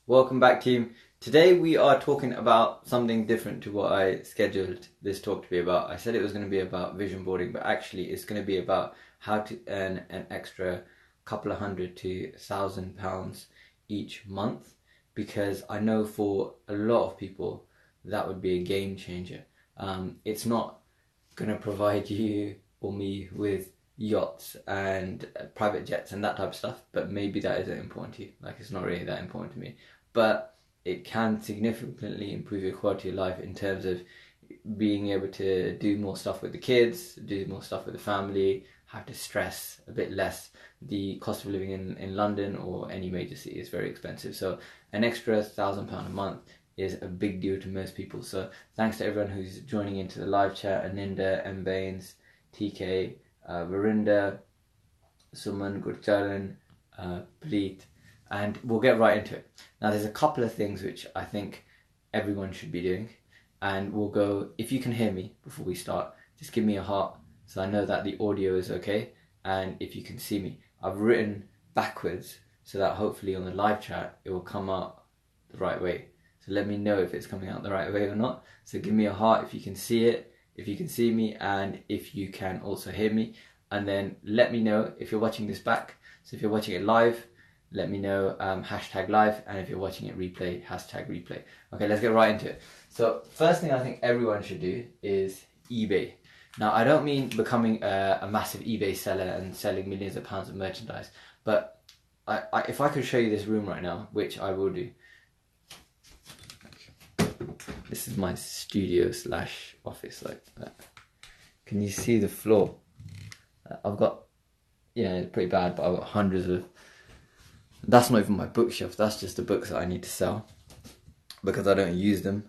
Welcome back, team. Today we are talking about something different to what I scheduled this talk to be about. I said it was going to be about vision boarding, but actually it's going to be about how to earn an extra couple of hundred to £1,000 each month, because I know for a lot of people that would be a game changer. It's not going to provide you or me with yachts and private jets and that type of stuff, but maybe that isn't important to you. Like, it's not really that important to me, but it can significantly improve your quality of life in terms of being able to do more stuff with the kids, do more stuff with the family, have to stress a bit less. The cost of living in London or any major city is very expensive, so an extra £1,000 a month is a big deal to most people. So thanks to everyone who's joining into the live chat: Aninda, M. Baines, TK, Varinda, Suman, Gurcharan, Preet, and we'll get right into it. Now, there's a couple of things which I think everyone should be doing, and we'll go, if you can hear me before we start, just give me a heart so I know that the audio is okay, and if you can see me. I've written backwards so that hopefully on the live chat it will come out the right way. So let me know if it's coming out the right way or not. So give me a heart if you can see it, if you can see me, and if you can also hear me. And then let me know if you're watching this back. So if you're watching it live, let me know, hashtag live, and if you're watching it replay, hashtag replay. Okay, let's get right into it. So first thing I think everyone should do is eBay. Now, I don't mean becoming a massive eBay seller and selling millions of pounds of merchandise, but if I could show you this room right now, which I will do. This is my studio / office, like that. Can you see the floor? I've got, it's pretty bad, but I've got hundreds of, that's not even my bookshelf, that's just the books that I need to sell, because I don't use them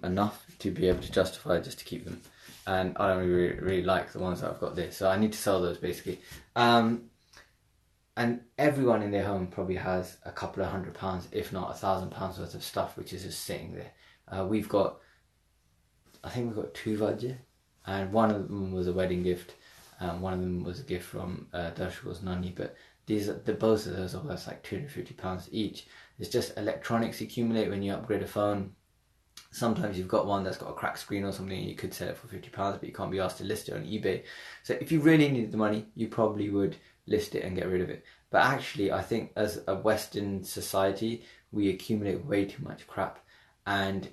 enough to be able to justify just to keep them. And I don't really like the ones that I've got there, so I need to sell those basically. And everyone in their home probably has a couple of £100, if not £1,000 worth of stuff, which is just sitting there. I think we've got 2 vajje, and one of them was a wedding gift, one of them was a gift from Darshko's nanny, but both of those are worth like £250 each. It's just electronics accumulate when you upgrade a phone. Sometimes you've got one that's got a cracked screen or something, and you could sell it for £50, but you can't be asked to list it on eBay. So if you really needed the money, you probably would list it and get rid of it. But actually, I think as a Western society, we accumulate way too much crap, and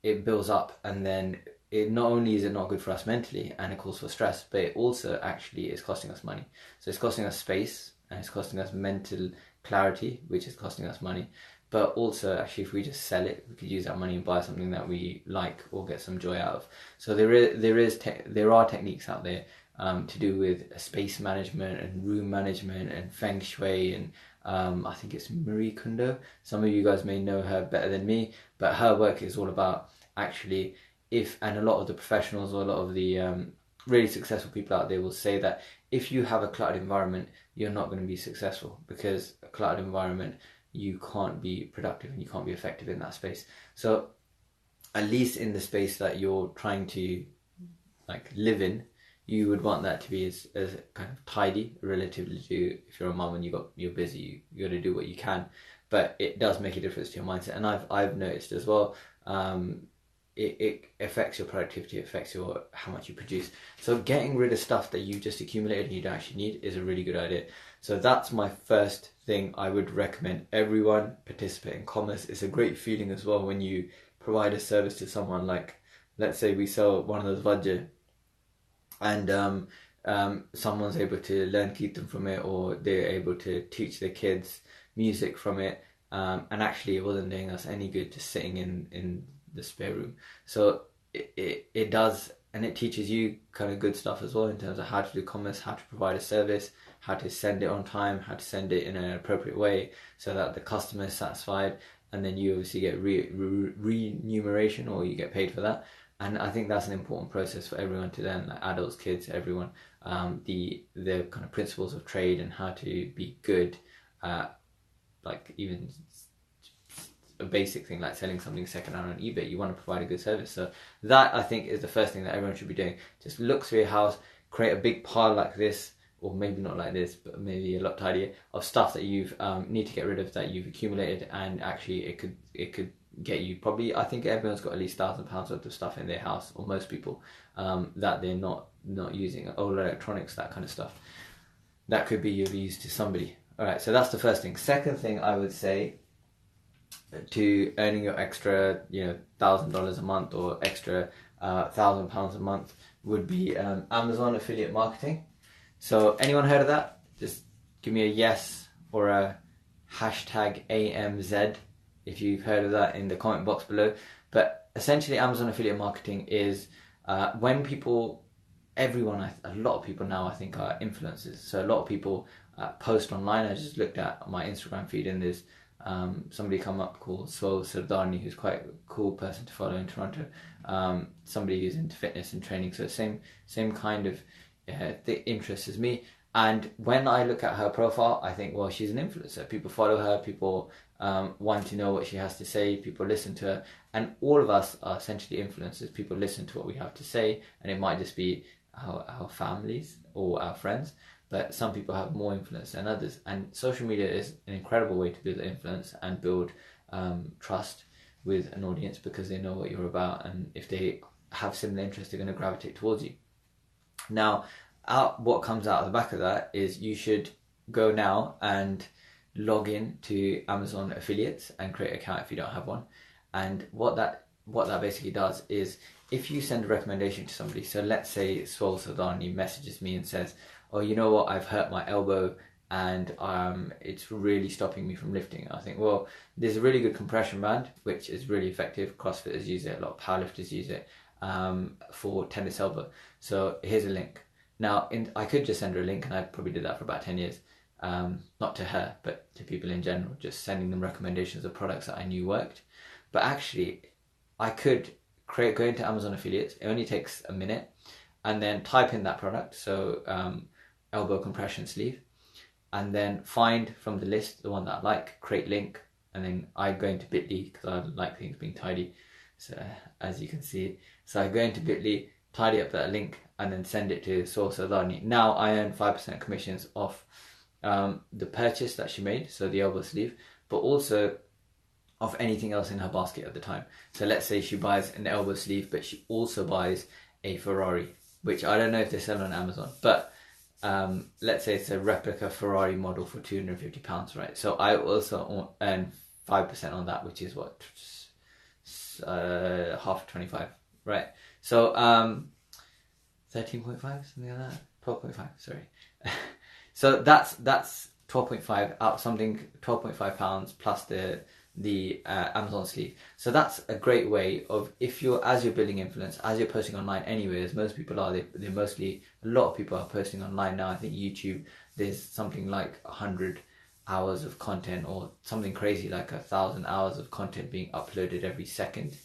it builds up, and then it not only is it not good for us mentally and it calls for stress, but it also actually is costing us money. So it's costing us space, and it's costing us mental clarity, which is costing us money. But also, actually, if we just sell it, we could use that money and buy something that we like or get some joy out of. So there are techniques out there to do with space management and room management and feng shui, and I think it's Marie Kondo. Some of you guys may know her better than me, but her work is all about actually, and a lot of the professionals or a lot of the really successful people out there will say that if you have a cluttered environment, you're not going to be successful, because a cluttered environment, you can't be productive and you can't be effective in that space. So at least in the space that you're trying to live in, you would want that to be as kind of tidy relatively to, if you're a mum and you're busy, you got to do what you can, but it does make a difference to your mindset. And I've noticed as well, it affects your productivity, it affects how much you produce. So getting rid of stuff that you just accumulated and you don't actually need is a really good idea. So that's my first thing I would recommend everyone participate in commerce. It's a great feeling as well when you provide a service to someone. Like, let's say we sell one of those vajje, and someone's able to learn kirtan from it, or they're able to teach their kids music from it, and actually it wasn't doing us any good just sitting in the spare room. So it does, and it teaches you kind of good stuff as well in terms of how to do commerce, how to provide a service, how to send it on time, how to send it in an appropriate way so that the customer is satisfied, and then you obviously get remuneration, or you get paid for that. And I think that's an important process for everyone to learn, like adults, kids, everyone, the kind of principles of trade and how to be good at, like, even a basic thing like selling something secondhand on eBay. You want to provide a good service. So that, I think, is the first thing that everyone should be doing. Just look through your house, create a big pile like this, or maybe not like this, but maybe a lot tidier, of stuff that you've need to get rid of, that you've accumulated, and actually it could get you probably, I think everyone's got at least £1,000 worth of stuff in their house, or most people, that they're not using, old electronics, that kind of stuff. That could be of use to somebody. All right, so that's the first thing. Second thing I would say to earning your extra, $1,000 a month or extra £1,000 a month would be Amazon affiliate marketing. So anyone heard of that? Just give me a yes or a hashtag AMZ if you've heard of that in the comment box below. But essentially Amazon affiliate marketing is when people, a lot of people now I think are influencers. So a lot of people post online. I just looked at my Instagram feed and there's somebody come up called Swole Sardani, who's quite a cool person to follow in Toronto. Somebody who's into fitness and training, so same kind of the interest as me. And when I look at her profile, I think, well, she's an influencer. People follow her, people want to know what she has to say, people listen to her, and all of us are essentially influencers. People listen to what we have to say, and it might just be our families or our friends, but some people have more influence than others. And social media is an incredible way to build influence and build trust with an audience, because they know what you're about, and if they have similar interests, they're going to gravitate towards you. Now, what comes out of the back of that is you should go now and log in to Amazon affiliates and create an account if you don't have one. And what that basically does is, if you send a recommendation to somebody, so let's say Swole Sardani messages me and says, oh, you know what, I've hurt my elbow and it's really stopping me from lifting. I think, well, there's a really good compression band which is really effective. CrossFitters use it, a lot of powerlifters use it for tennis elbow. So here's a link. Now, I could just send her a link, and I probably did that for about 10 years. Not to her, but to people in general, just sending them recommendations of products that I knew worked. But actually, I could go into Amazon affiliates. It only takes a minute, and then type in that product. So elbow compression sleeve, and then find from the list the one that I like, create link, and then I go into Bitly because I like things being tidy. So as you can see, so I go into Bitly, tidy up that link, and then send it to Swole Sardani. Now I earn 5% commissions off the purchase that she made, so the elbow sleeve, but also of anything else in her basket at the time. So let's say she buys an elbow sleeve, but she also buys a Ferrari, which I don't know if they sell on Amazon, but let's say it's a replica Ferrari model for £250, right? So I also earn 5% on that, which is what, half of 25, right? So 13.5, something like that, 12.5, sorry. So that's 12.5 out something, £12.5 plus the Amazon sleeve. So that's a great way of, as you're building influence, as you're posting online anyway, as most people are, they're mostly, a lot of people are posting online now. I think YouTube, there's something like 100 hours of content, or something crazy like 1,000 hours of content being uploaded every second.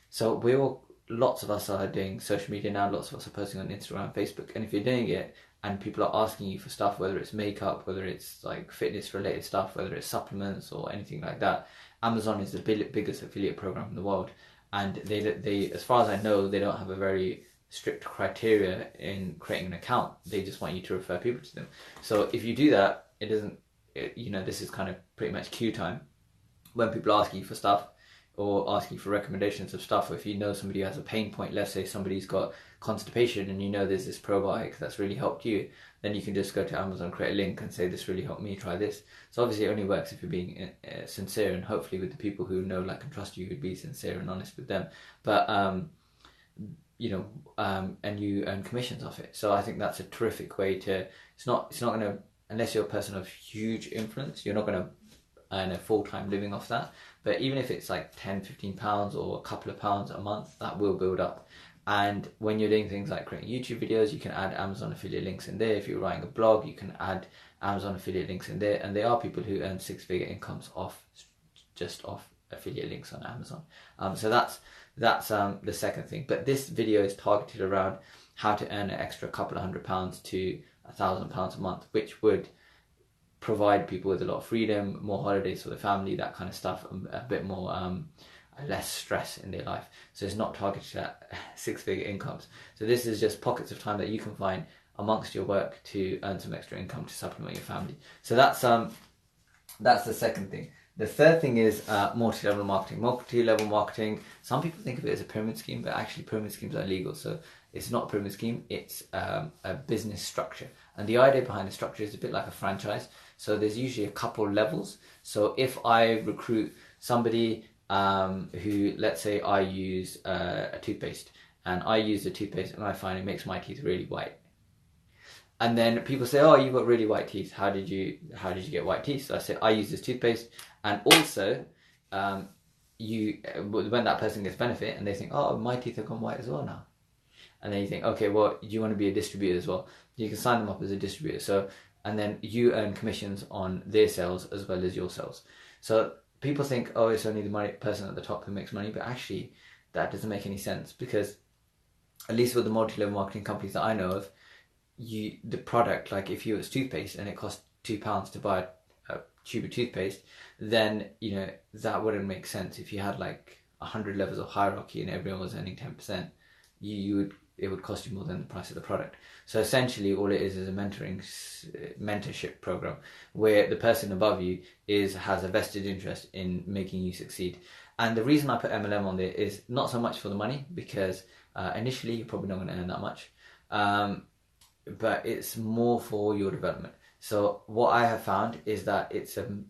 So lots of us are doing social media now, lots of us are posting on Instagram, Facebook, and if you're doing it and people are asking you for stuff, whether it's makeup, whether it's like fitness related stuff, whether it's supplements or anything like that, Amazon is the biggest affiliate program in the world, and they, as far as I know, they don't have a very strict criteria in creating an account. They just want you to refer people to them. So if you do that, this is kind of pretty much queue time when people are asking you for stuff, or asking for recommendations of stuff, or if you know somebody who has a pain point, let's say somebody's got constipation and you know there's this probiotic that's really helped you, then you can just go to Amazon, create a link and say, this really helped me, try this. So obviously it only works if you're being sincere, and hopefully with the people who know, like, and trust you, you'd be sincere and honest with them. But and you earn commissions off it. So I think that's a terrific way to, it's not going to, unless you're a person of huge influence, you're not going to earn a full-time living off that. But even if it's like £10-15 or a couple of pounds a month, that will build up. And when you're doing things like creating YouTube videos, you can add Amazon affiliate links in there. If you're writing a blog, you can add Amazon affiliate links in there. And there are people who earn six-figure incomes just off affiliate links on Amazon. So that's the second thing. But this video is targeted around how to earn an extra couple of £100 to £1,000 a month, which would provide people with a lot of freedom, more holidays for the family, that kind of stuff, a bit more less stress in their life. So it's not targeted at six-figure incomes. So this is just pockets of time that you can find amongst your work to earn some extra income to supplement your family. So that's the second thing. The third thing is multi-level marketing. Multi-level marketing, some people think of it as a pyramid scheme, but actually pyramid schemes are illegal. So it's not a pyramid scheme, it's a business structure. And the idea behind the structure is a bit like a franchise. So there's usually a couple levels. So if I recruit somebody who, let's say I use a toothpaste, and I use the toothpaste and I find it makes my teeth really white. And then people say, oh, you've got really white teeth. How did you get white teeth? So I say, I use this toothpaste. And also, when that person gets benefit and they think, oh, my teeth have gone white as well now. And then you think, okay, well, do you want to be a distributor as well? You can sign them up as a distributor. So, and then you earn commissions on their sales as well as your sales. So people think, oh, it's only the person at the top who makes money. But actually, that doesn't make any sense, because at least with the multi-level marketing companies that I know of, the product, like if you was toothpaste and it cost £2 to buy a tube of toothpaste, then that wouldn't make sense. If you had like 100 levels of hierarchy and everyone was earning 10%, it would cost you more than the price of the product. So essentially all it is a mentorship program where the person above you has a vested interest in making you succeed. And the reason I put MLM on there is not so much for the money, because initially you're probably not going to earn that much, but it's more for your development. So what I have found is that it's an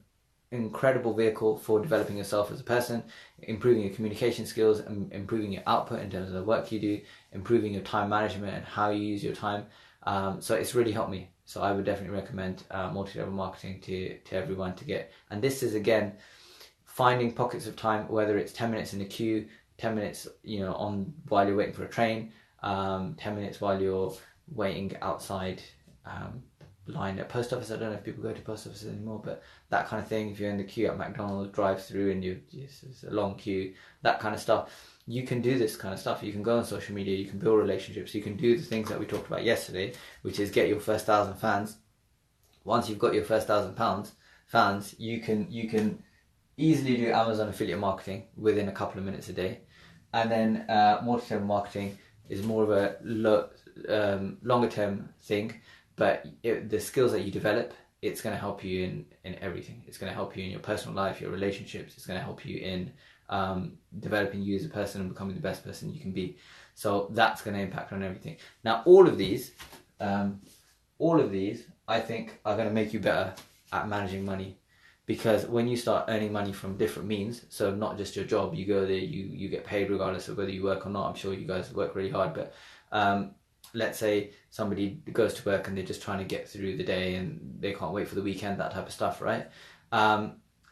incredible vehicle for developing yourself as a person, improving your communication skills, and improving your output in terms of the work you do, improving your time management and how you use your time. So it's really helped me. So I would definitely recommend multi-level marketing to everyone to get. And this is, again, finding pockets of time, whether it's 10 minutes in the queue, 10 minutes while you're waiting for a train, 10 minutes while you're waiting outside line at post office. I don't know if people go to post offices anymore, but that kind of thing. If you're in the queue at McDonald's drive-through and it's a long queue, that kind of stuff. You can do this kind of stuff. You can go on social media, you can build relationships, you can do the things that we talked about yesterday, which is get your first 1,000 fans. Once you've got your first 1,000 fans, you can easily do Amazon affiliate marketing within a couple of minutes a day. And then multi-level marketing is more of a longer term thing, but the skills that you develop, it's going to help you in everything. It's going to help you in your personal life, your relationships. It's going to help you in developing you as a person and becoming the best person you can be. So that's going to impact on everything. Now, all of these, I think, are going to make you better at managing money. Because when you start earning money from different means, so not just your job, you go there, you get paid regardless of whether you work or not. I'm sure you guys work really hard, but let's say somebody goes to work and they're just trying to get through the day and they can't wait for the weekend, that type of stuff, right?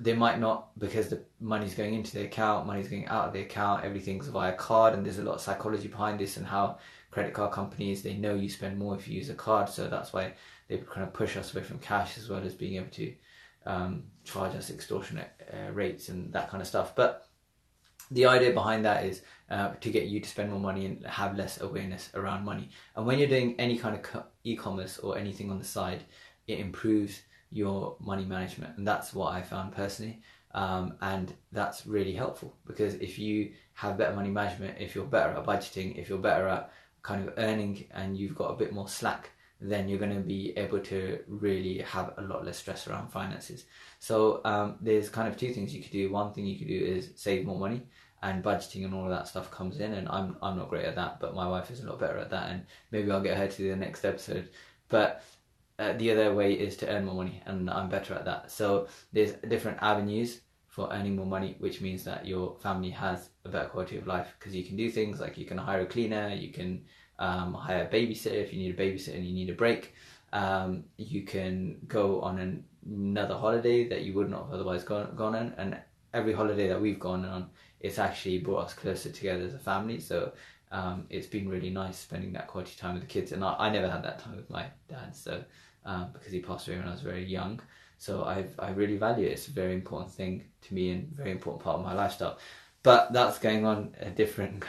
They might not, because the money's going into their account, money's going out of the account, everything's via card, and there's a lot of psychology behind this and how credit card companies, they know you spend more if you use a card, so that's why they kind of push us away from cash, as well as being able to charge us extortionate rates and that kind of stuff. But the idea behind that is to get you to spend more money and have less awareness around money. And when you're doing any kind of e-commerce or anything on the side, it improves your money management. And that's what I found personally. And that's really helpful, because if you have better money management, if you're better at budgeting, if you're better at kind of earning and you've got a bit more slack, then you're going to be able to really have a lot less stress around finances. So there's kind of two things you could do. One thing you could do is save more money, and budgeting and all of that stuff comes in, and I'm not great at that, but my wife is a lot better at that, and maybe I'll get her to the next episode. But the other way is to earn more money, and I'm better at that. So there's different avenues for earning more money, which means that your family has a better quality of life, because you can do things like you can hire a cleaner, you can hire a babysitter if you need a babysitter and you need a break. You can go on another holiday that you would not have otherwise gone on, and every holiday that we've gone on, it's actually brought us closer together as a family. So it's been really nice spending that quality time with the kids, and I never had that time with my dad, so because he passed away when I was very young. So I really value it. It's a very important thing to me and very important part of my lifestyle. But that's going on a different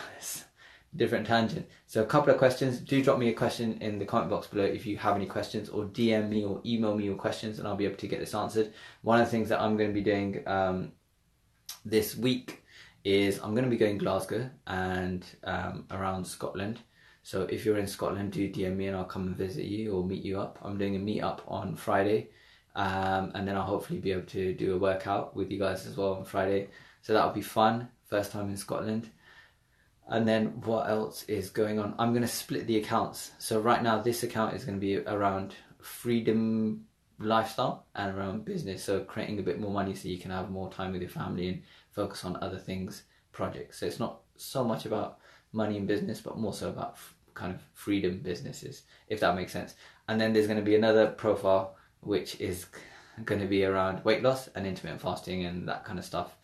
tangent. So a couple of questions. Do drop me a question in the comment box below if you have any questions, or DM me or email me your questions, and I'll be able to get this answered. One of the things that I'm going to be doing this week is I'm going to be going to Glasgow and around Scotland. So if you're in Scotland, do DM me and I'll come and visit you or meet you up. I'm doing a meet up on Friday, and then I'll hopefully be able to do a workout with you guys as well on Friday. So that'll be fun. First time in Scotland. And then what else is going on? I'm going to split the accounts. So right now this account is going to be around freedom lifestyle and around business. So creating a bit more money so you can have more time with your family and focus on other things, projects. So it's not so much about money and business, but more so about kind of freedom businesses, if that makes sense. And then there's going to be another profile which is going to be around weight loss and intermittent fasting and that kind of stuff.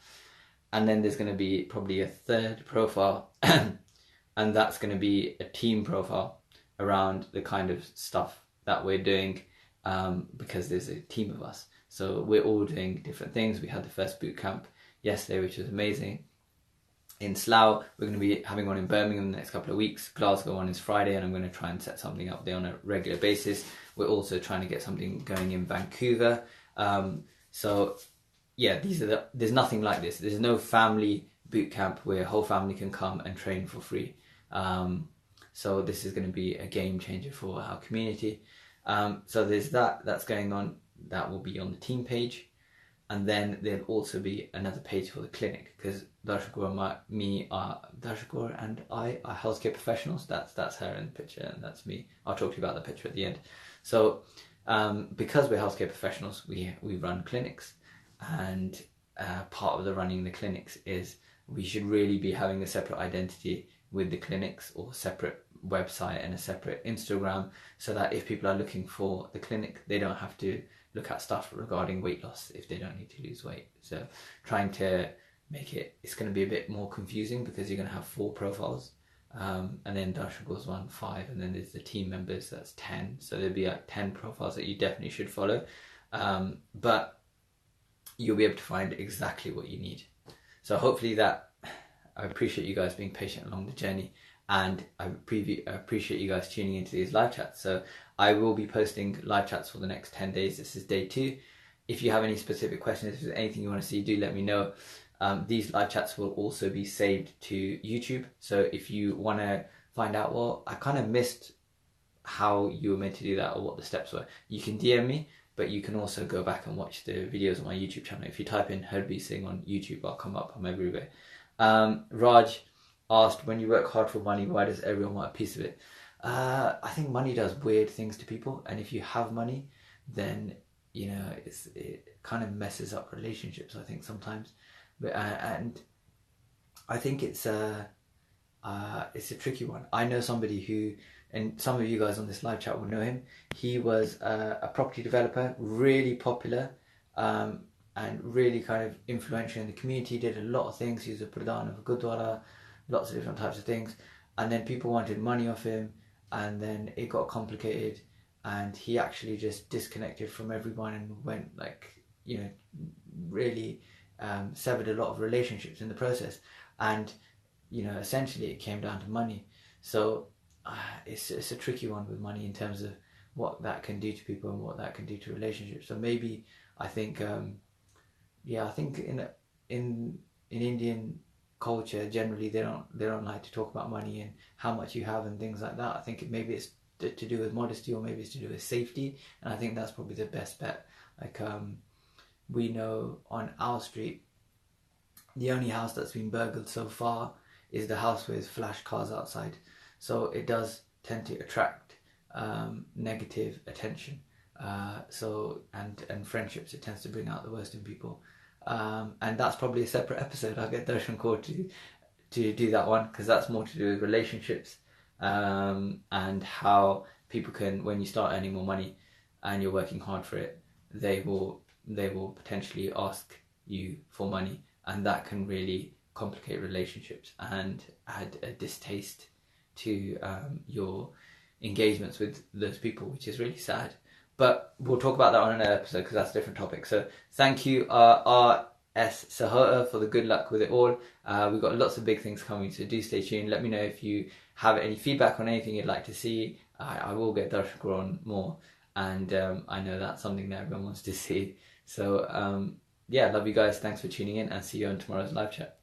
And then there's going to be probably a third profile, and that's going to be a team profile around the kind of stuff that we're doing, because there's a team of us. So we're all doing different things. We had the first boot camp yesterday, which was amazing. In Slough, we're going to be having one in Birmingham in the next couple of weeks. Glasgow one is Friday, and I'm going to try and set something up there on a regular basis. We're also trying to get something going in Vancouver. So yeah, there's nothing like this. There's no family boot camp where a whole family can come and train for free. So this is going to be a game changer for our community. So there's that's going on. That will be on the team page. And then there'll also be another page for the clinic, because Darshakor and I are healthcare professionals. That's her in the picture, and that's me. I'll talk to you about the picture at the end. So because we're healthcare professionals, we run clinics. And part of the running the clinics is we should really be having a separate identity with the clinics, or separate website and a separate Instagram, so that if people are looking for the clinic, they don't have to look at stuff regarding weight loss if they don't need to lose weight. So trying to make it's going to be a bit more confusing, because you're going to have 4 profiles, and then Darshakor's 5, and then there's the team members, that's 10. So there'll be like 10 profiles that you definitely should follow, but you'll be able to find exactly what you need. So hopefully that, I appreciate you guys being patient along the journey, and I appreciate you guys tuning into these live chats. So I will be posting live chats for the next 10 days. This is day 2. If you have any specific questions, if there's anything you want to see, do let me know. These live chats will also be saved to YouTube. So if you want to find out, well, I kind of missed how you were meant to do that or what the steps were, you can DM me. But you can also go back and watch the videos on my YouTube channel. If you type in Herbie Singh on YouTube, I'll come up. I'm everywhere. Raj asked, when you work hard for money, why does everyone want a piece of it? I think money does weird things to people. And if you have money, then, you know, it kind of messes up relationships, I think, sometimes. But and I think it's a tricky one. I know somebody who, and some of you guys on this live chat will know him. He was a property developer, really popular, and really kind of influential in the community. Did a lot of things. He was a pradhan of a gurdwara, lots of different types of things. And then people wanted money off him, and then it got complicated, and he actually just disconnected from everyone and went, like, you know, really severed a lot of relationships in the process. And, you know, essentially it came down to money. So it's a tricky one with money in terms of what that can do to people and what that can do to relationships. So maybe I think I think in Indian culture generally they don't like to talk about money and how much you have and things like that. I think maybe it's to do with modesty, or maybe it's to do with safety, and I think that's probably the best bet. Like we know on our street, the only house that's been burgled so far is the house with flash cars outside. So it does tend to attract negative attention. And friendships, it tends to bring out the worst in people. And that's probably a separate episode. I'll get Darshan Kaur to do that one, because that's more to do with relationships, and how people can, when you start earning more money and you're working hard for it, they will potentially ask you for money, and that can really complicate relationships and add a distaste to your engagements with those people, which is really sad. But we'll talk about that on another episode, because that's a different topic. So thank you, R.S. Sahota, for the good luck with it all. We've got lots of big things coming, so do stay tuned. Let me know if you have any feedback on anything you'd like to see. I will get Darshan on more, and I know that's something that everyone wants to see. So yeah, love you guys. Thanks for tuning in, and see you on tomorrow's live chat.